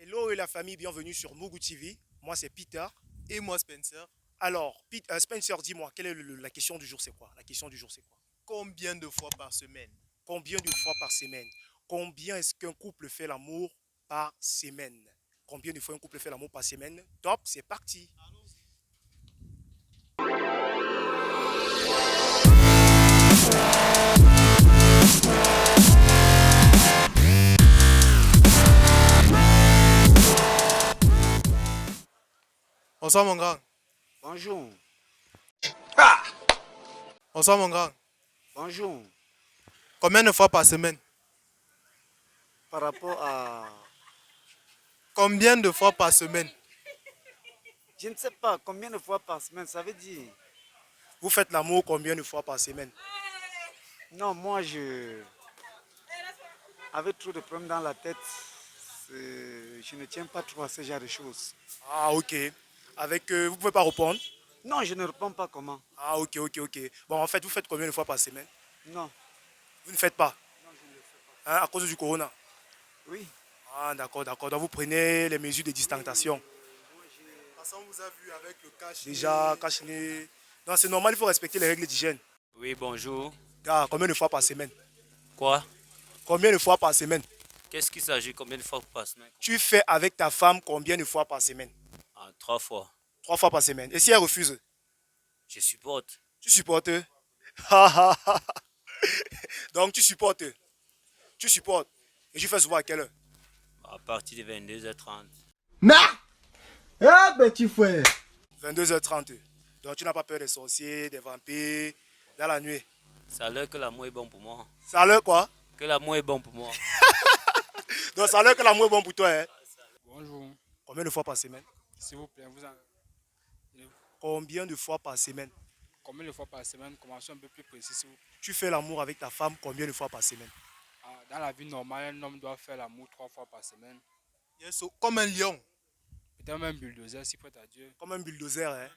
Hello et la famille, bienvenue sur Mugu TV. Moi c'est Peter. Et moi, Spencer, Alors, Spencer, dis-moi, quelle est la question du jour, c'est quoi? La question du jour, c'est quoi? combien de fois par semaine? Combien de fois par semaine? Combien est-ce qu'un couple fait l'amour par semaine? Combien de fois un couple fait l'amour par semaine? Top, c'est parti. Bonsoir, mon grand. Bonjour, Bonsoir, mon grand. bonjour. Combien de fois par semaine? Par rapport à... Combien de fois par semaine? Je ne sais pas combien de fois par semaine, ça veut dire... Vous faites l'amour combien de fois par semaine? Non, moi, je... Avec trop de problèmes dans la tête, je ne tiens pas trop à ce genre de choses. Ah, ok. Vous pouvez pas répondre? Non, je ne réponds pas comment. Ah, ok, ok, ok. Bon, en fait, vous faites combien de fois par semaine? Non, Vous ne faites pas, non, je ne le fais hein, à cause du corona. pas. Oui. Ah, d'accord, d'accord. Donc vous prenez les mesures de distanciation. Parce qu'on vous a vu avec le cache. Déjà, cache-nez. Non, c'est normal, il faut respecter les règles d'hygiène. Oui, bonjour. Gars, combien de fois par semaine? Quoi? Combien de fois par semaine? Qu'est-ce qu'il s'agit? Combien de fois par semaine? Tu fais avec ta femme combien de fois par semaine? Ah, 3 fois. 3 fois par semaine. Et si elle refuse, Je supporte. tu supportes? Donc tu supportes. Tu supportes. Et tu fais souvent à quelle heure? À partir de 22h30. Ah, petit frère. 22h30. Donc tu n'as pas peur des sorciers, des vampires, dans la nuit. Ça a l'air que l'amour est bon pour moi. Ça a l'air quoi? Que l'amour est bon pour moi. Donc ça a l'air que l'amour est bon pour toi, hein? Bonjour, Combien de fois par semaine? s'il vous plaît, Combien de fois par semaine? combien de fois par semaine? Commençons un peu plus précis, s'il vous plaît. Tu fais l'amour avec ta femme combien de fois par semaine? Dans la vie normale, un homme doit faire l'amour 3 fois par semaine. Yes, comme un lion. Peut-être même un bulldozer, si prête à Dieu. Comme un bulldozer, hein?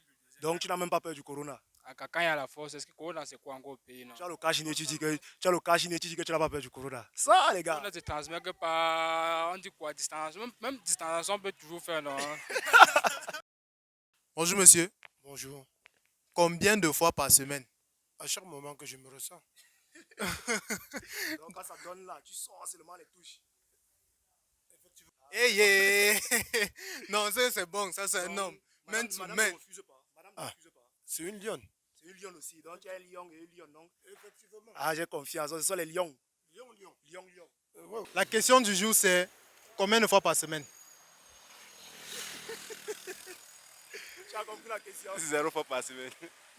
Donc tu n'as même pas peur du corona. Quand il y a la force, est-ce que Corona, c'est quoi encore au pays, non? Tu as le cash tu dis que tu n'as pas peur du corona. Ça, les gars. Corona se transmet que par, on dit quoi, distance. Même distanciation, on peut toujours faire, non? Bonjour, monsieur. Bonjour. Combien de fois par semaine? À chaque moment que je me ressens. Donc quand ça donne là, tu sors seulement les touches. Hey, yeah. Non, ça c'est bon, ça c'est un Donc, homme. Man to madame man. ne refuse pas. Madame ne Ah. refuse pas. C'est une lionne. C'est une lionne aussi. Donc tu as un lion et une lionne, non? Effectivement. Ah, j'ai confiance. Ce sont les lions. Lion, lion. Lion, lion. Ouais. La question du jour, c'est combien de fois par semaine? Tu as compris la question? 0 fois par semaine.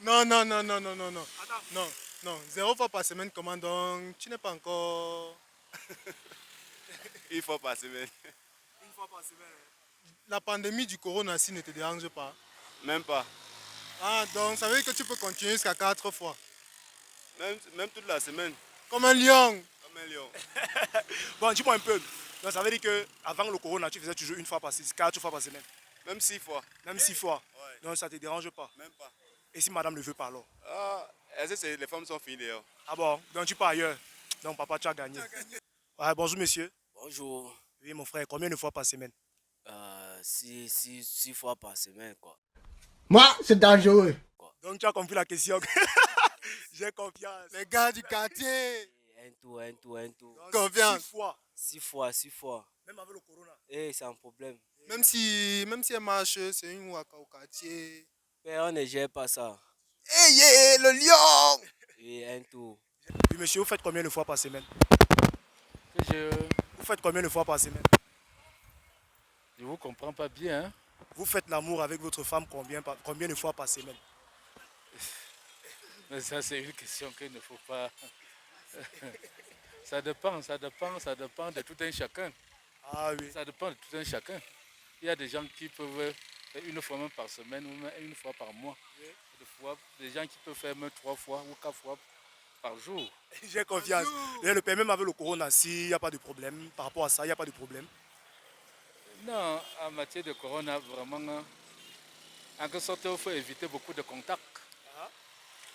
Non, non, non, non, non, non, non. Attends. Non, non. 0 fois par semaine, comment donc? Tu n'es pas encore. 1 fois par semaine. Une fois par semaine. La pandémie du corona si ne te dérange pas. Même pas. Ah, donc ça veut dire que tu peux continuer jusqu'à 4 fois. Même toute la semaine. Comme un lion. Comme un lion. Bon, dis-moi un peu. Donc ça veut dire que avant le corona, tu faisais toujours une fois par semaine, 4 fois par semaine. Même 6 fois. Même 6 fois. Ouais. Donc ça ne te dérange pas. Même pas. Et si madame ne veut pas alors? Ah, est-ce que les femmes sont finies d'ailleurs? Ah bon, donc tu pars ailleurs. Donc papa, tu as gagné. Ouais, bonjour monsieur. Bonjour. Oui mon frère, combien de fois par semaine? 6 fois par semaine, quoi. Moi, c'est dangereux. Donc tu as compris la question. J'ai confiance. Les gars du quartier. Un tout. Donc, Confiance. 6 fois. 6 fois. Même avec le corona. Eh, c'est un problème. Même si elle marche, c'est une waka au quartier. Mais on ne gère pas ça. Hey, yeah, le lion! Et un tout. Oui monsieur, vous faites combien de fois par semaine? Que je Vous faites combien de fois par semaine? ne vous comprends pas bien, hein? Vous faites l'amour avec votre femme combien de fois par semaine? Mais ça, c'est une question qu'il ne faut pas... Ça dépend de tout un chacun. Ah oui. Ça dépend de tout un chacun. Il y a des gens qui peuvent faire une fois même par semaine ou même une fois par mois. Des gens qui peuvent faire même 3 fois ou 4 fois par jour. J'ai confiance. Et le père, même avec le corona, s'il n'y a pas de problème, par rapport à ça, il n'y a pas de problème. Non, en matière de corona, vraiment, en quelque sorte, il faut éviter beaucoup de contacts.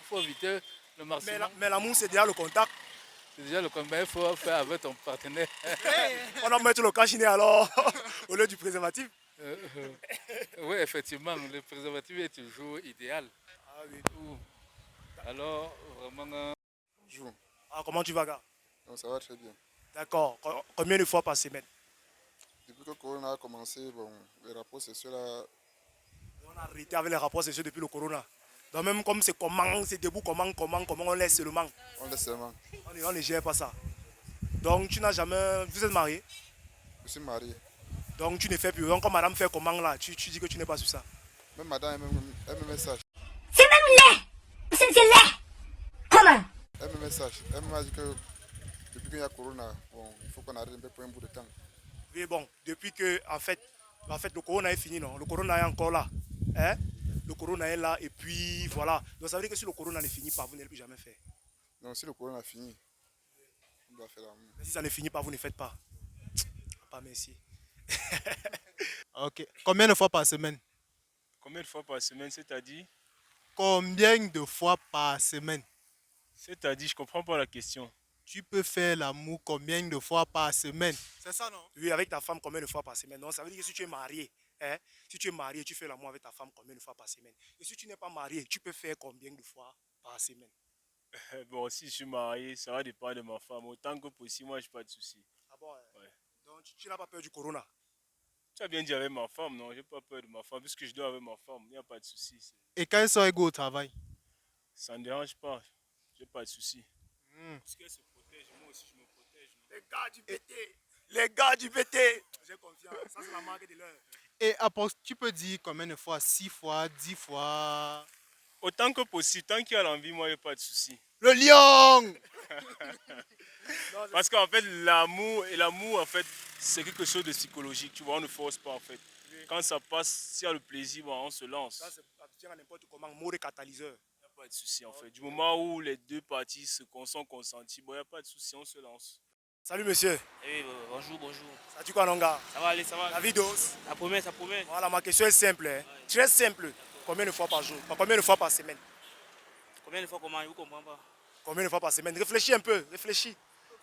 Il faut éviter le maximum. Mais l'amour, c'est déjà le contact. C'est déjà le combat, il faut faire avec ton partenaire. On va mettre le cachinet alors au lieu du préservatif. Oui, effectivement, le préservatif est toujours idéal. Ah oui. Alors, vraiment, Joue. Ah, comment tu vas, gars? Donc ça va très bien. D'accord. Combien de fois par semaine? Depuis que Corona a commencé, bon, les rapports sexuels là, On a arrêté avec les rapports sexuels depuis le corona. Donc même comme c'est comment, c'est debout, comment, on laisse seulement. on laisse seulement. On ne gère pas ça. Donc tu n'as jamais... Vous êtes marié? Je suis marié. Donc tu ne fais plus. Donc quand madame fait comment là, tu dis que tu n'es pas sur ça. Même madame, elle me message. C'est même laid. C'est laid. Comment? Elle me message. Elle m'a dit que depuis qu'il y a Corona, bon, il faut qu'on arrête un peu pour un bout de temps. Oui, bon, depuis que, en fait, le corona est fini, non? Le corona est encore là. Hein? Le corona est là, et puis voilà. Donc ça veut dire que si le corona ne finit pas, vous n'allez plus jamais faire. Donc si le Corona a fini, on doit faire l'amour. Mais si ça ne finit pas, vous ne faites pas. Pas merci. Ok. Combien de fois par semaine? Combien de fois par semaine, c'est-à-dire? Combien de fois par semaine? C'est-à-dire, je comprends pas la question. Tu peux faire l'amour combien de fois par semaine? C'est ça, non? Oui, avec ta femme, combien de fois par semaine? Non, ça veut dire que si tu es marié, hein, si tu es marié, tu fais l'amour avec ta femme combien de fois par semaine? Et si tu n'es pas marié, tu peux faire combien de fois par semaine? Bon, si je suis marié, ça va dépendre de ma femme. Autant que possible, moi, je n'ai pas de soucis. Ah bon? Ouais. Donc tu n'as pas peur du corona? Tu as bien dit avec ma femme, non? Je n'ai pas peur de ma femme, puisque je dois avec ma femme. Il n'y a pas de soucis. Et quand ils sont égaux au travail? Ça ne me dérange pas. Je n'ai pas de soucis. puisqu'elle se protège, moi aussi je me protège. Les gars du PT! Les gars du PT! J'ai confiance. Ça, c'est la marque de l'heure. Et tu peux dire combien de fois? 6 fois, 10 fois? Autant que possible, tant qu'il y a l'envie, moi, il n'y a pas de soucis. Le lion! Parce qu'en fait, l'amour, en fait, c'est quelque chose de psychologique. Tu vois, on ne force pas, en fait. Quand ça passe, s'il y a le plaisir, bon, on se lance. Ça, c'est n'importe comment. Mot de catalyseur. Il n'y a pas de souci en fait. Du moment où les deux parties sont consenties, bon, il n'y a pas de souci, on se lance. Salut monsieur. Oui, bonjour, bonjour. Ça dit quoi, Nonga? Ça va aller, ça va. La vidéo. Ça promet, ça promet. Voilà, ma question est simple. Hein. Très simple. Combien de fois par jour? Combien de fois par semaine? Combien de fois comment? Je ne comprends pas. Combien de fois par semaine? Réfléchis un peu, réfléchis.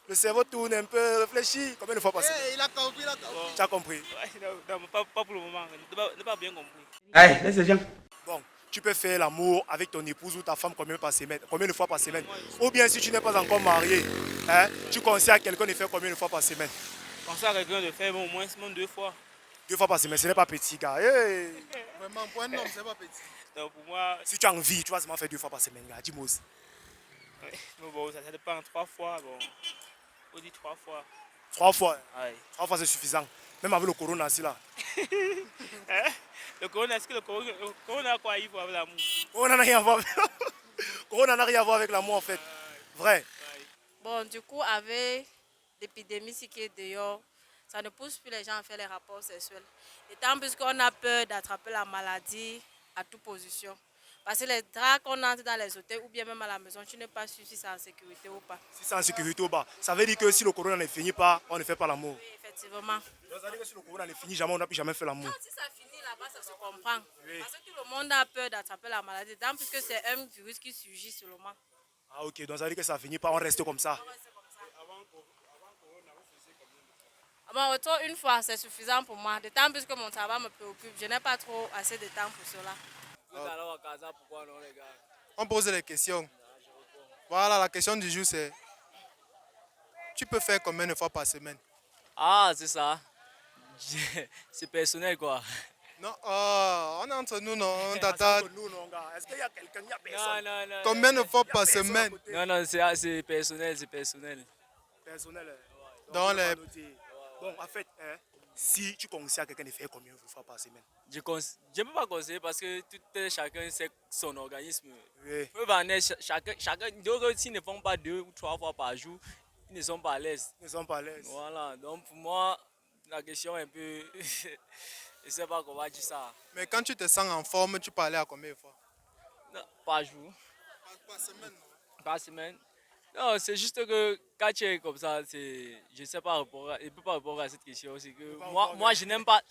Le cerveau tourne un peu, réfléchis. Combien de fois par semaine? Il a compris, il a compris. Tu as compris? Ouais, non, pas pour le moment. Je n'ai pas bien compris. Allez, laisse les gens. Bon, tu peux faire l'amour avec ton épouse ou ta femme combien de fois par semaine? Ou bien si tu n'es pas encore marié, hein, tu conseilles à quelqu'un de faire combien de fois par semaine? Conseille à quelqu'un de faire au moins 2 fois. 2 fois par semaine, ce n'est pas petit, gars. Hey. Vraiment, pour un homme, c'est pas petit. Donc pour moi, Si tu as envie, tu vas seulement faire 2 fois par semaine, gars. Dis-moi aussi. bon, ça dépend. 3 fois, bon. On dit 3 fois. 3 fois. Ouais. 3 fois, c'est suffisant. Même avec le corona, c'est là. Le corona, est-ce que le corona a quoi à y voir avec l'amour? Corona n'a rien à voir avec... Corona n'a rien à voir avec l'amour, en fait. Vrai. Bon, du coup, avec l'épidémie qui est dehors, ça ne pousse plus les gens à faire les rapports sexuels. Et tant plus qu'on a peur d'attraper la maladie à toute position. Parce que les draps qu'on entre dans les hôtels ou bien même à la maison, tu n'es pas sûr si c'est en sécurité ou pas. Si c'est en sécurité ou pas, ça veut dire que si le corona ne finit pas, on ne fait pas l'amour. Oui, effectivement. Donc, ça veut dire que si le corona ne finit jamais, on n'a plus jamais fait l'amour. Non, si ça finit là-bas, ça se comprend. Parce que tout le monde a peur d'attraper la maladie, tant plus que c'est un virus qui surgit seulement. Ah ok, donc ça veut dire que ça finit pas, on reste comme ça. Bon, retour une fois, c'est suffisant pour moi. D'autant plus que mon travail me préoccupe. Je n'ai pas trop assez de temps pour cela. Alors à Casa, pourquoi non les gars? On pose les questions. Voilà, la question du jour c'est: tu peux faire combien de fois par semaine? Ah, c'est ça. C'est personnel quoi. Non, on est entre nous, non, tata. Nous, non, gars. Est-ce qu'il y a quelqu'un, il y a personne? Non. Combien de fois Il y a par personne à semaine? côté. Non, c'est personnel, c'est personnel. Personnel. Dans on va les- noter. Bon, en fait, hein, si tu conseilles à quelqu'un de faire combien de fois par semaine? Je ne peux pas conseiller parce que chacun sait son organisme. Oui. Chacun, donc s'ils ne font pas 2 ou 3 fois par jour, ils ne sont pas à l'aise. Ils ne sont pas à l'aise. Voilà, donc pour moi, la question est un peu... Je ne sais pas comment dire ça. Mais quand tu te sens en forme, tu peux aller à combien de fois? Non, par jour, Par semaine, non? par semaine. Non, c'est juste que quand tu es comme ça, je ne sais pas répondre, je ne peux pas répondre à cette question. C'est que moi je n'aime pas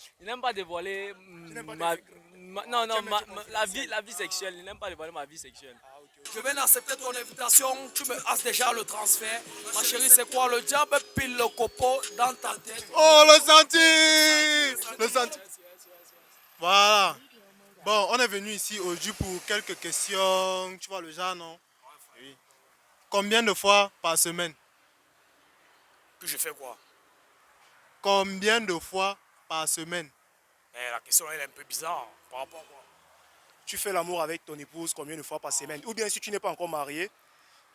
dévoiler n'aimes pas ma, tes secrets. non, Tu aimes ma- être ma- la vie sexuelle. Je n'aime pas dévoiler ma vie sexuelle. Ah ok, Je viens d'accepter ton invitation, tu me hasses déjà le transfert. Ma chérie, c'est quoi le diable pile le copeau dans ta tête? Oh, le senti! Le senti. Voilà. Bon, on est venu ici aujourd'hui pour quelques questions. Tu vois le genre, non? Oui. Combien de fois par semaine? Que je fais quoi? Combien de fois par semaine? La question elle est un peu bizarre. Par rapport à quoi? Tu fais l'amour avec ton épouse combien de fois par semaine? Ou bien si tu n'es pas encore marié,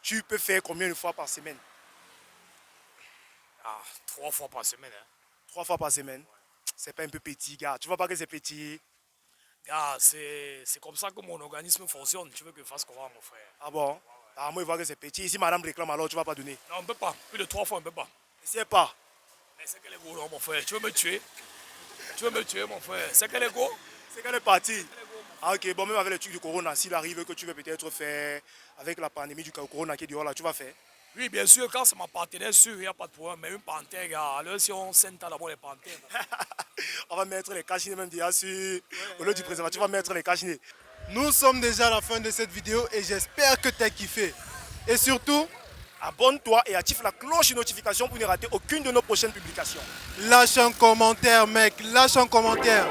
tu peux faire combien de fois par semaine? 3 fois par semaine. 3 fois par semaine? C'est pas un peu petit, gars. Tu vois pas que c'est petit? Gars, c'est comme ça que mon organisme fonctionne. Tu veux que je fasse comment, mon frère? Ah bon? Ah, moi, il voit que c'est petit. Si madame réclame, alors tu vas pas donner. Non, on ne peut pas. Plus de 3 fois, on ne peut pas. Essaye pas. Mais c'est quel ego, non, mon frère? Tu veux me tuer? Tu veux me tuer, mon frère? C'est quel ego? C'est qu'elle est partie. Ah ok, bon, même avec le truc du corona, s'il arrive que tu veux peut-être faire avec la pandémie du corona qui est dehors là, tu vas faire? Oui, bien sûr, quand c'est ma partenaire sûre, il n'y a pas de problème. Mais une panthère, gars, alors si on sent d'abord les panthères. On va mettre les cachinets même déjà sur... Au lieu du préservatif, tu vas mettre les cachinets. Nous sommes déjà à la fin de cette vidéo et j'espère que tu as kiffé. Et surtout, abonne-toi et active la cloche de notification pour ne rater aucune de nos prochaines publications. Lâche un commentaire, mec, lâche un commentaire.